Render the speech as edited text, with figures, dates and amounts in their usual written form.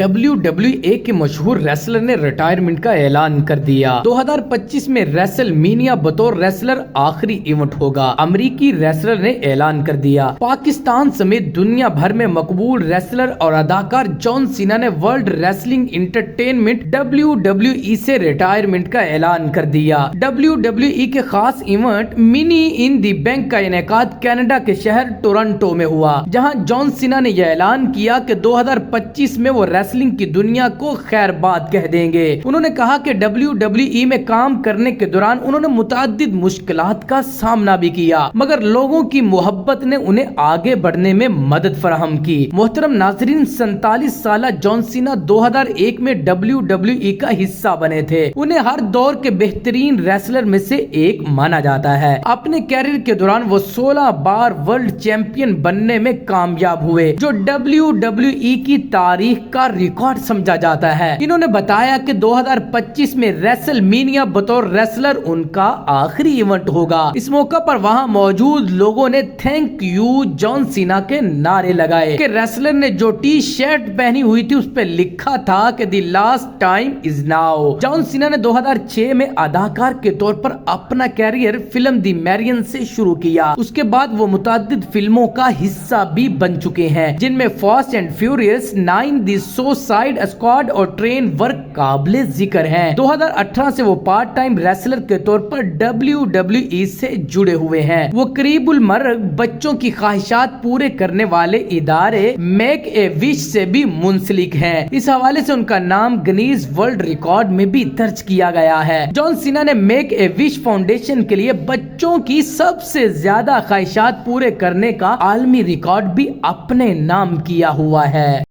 WWE کے مشہور wrestler نے ریٹائرمنٹ کا اعلان کر دیا۔ 2025 میں ریسل مینیا بطور ریسلر آخری ایونٹ ہوگا۔ امریکی ریسلر نے اعلان کر دیا۔ پاکستان سمیت دنیا بھر میں مقبول ریسلر اور اداکار جان سینا نے ورلڈ ریسلنگ انٹرٹینمنٹ WWE سے ریٹائرمنٹ کا اعلان کر دیا۔ WWE کے خاص event money in the bank کا انعقاد کینیڈا کے شہر ٹورنٹو میں ہوا، جہاں جان سینا نے یہ اعلان کیا کہ 2025 میں وہ ریسلنگ کی دنیا کو خیر بات کہہ دیں گے۔ انہوں نے کہا کہ WWE میں کام کرنے کے دوران انہوں نے متعدد مشکلات کا سامنا بھی کیا، مگر لوگوں کی محبت نے انہیں آگے بڑھنے میں مدد فراہم کی۔ محترم ناظرین، 47 سالہ جان سینا 2001 میں WWE کا حصہ بنے تھے۔ انہیں ہر دور کے بہترین ریسلر میں سے ایک مانا جاتا ہے۔ اپنے کیریئر کے دوران وہ 16 بار ورلڈ چیمپئن بننے میں کامیاب ہوئے، جو WWE کی تاریخ کا ریکارڈ سمجھا جاتا ہے۔ انہوں نے بتایا کہ 2025 میں ریسل مینیا بطور ریسلر ان کا آخری ایونٹ ہوگا۔ اس موقع پر وہاں موجود لوگوں نے تھینک یو جان سینا کے نعرے لگائے کہ ریسلر نے جو ٹی شرٹ پہنی ہوئی تھی اس پہ لکھا تھا کہ the last time is now. John Cena نے 2006 میں اداکار کے طور پر اپنا کیریئر فلم دی میرین سے شروع کیا۔ اس کے بعد وہ متعدد فلموں کا حصہ بھی بن چکے ہیں، جن میں fast and furious 9، the suicide squad اور ٹرین ورک قابل ذکر ہیں۔ 2018 سے وہ پارٹ ٹائم ریسلر کے طور پر WWE سے جڑے ہوئے ہیں۔ وہ قریب المرگ بچوں کی خواہشات پورے کرنے والے ادارے میک اے وش سے بھی منسلک ہیں۔ اس حوالے سے ان کا نام گنیز ورلڈ ریکارڈ میں بھی درج کیا گیا ہے۔ جان سینا نے میک اے وش فاؤنڈیشن کے لیے بچوں کی سب سے زیادہ خواہشات پورے کرنے کا عالمی ریکارڈ بھی اپنے نام کیا ہوا ہے۔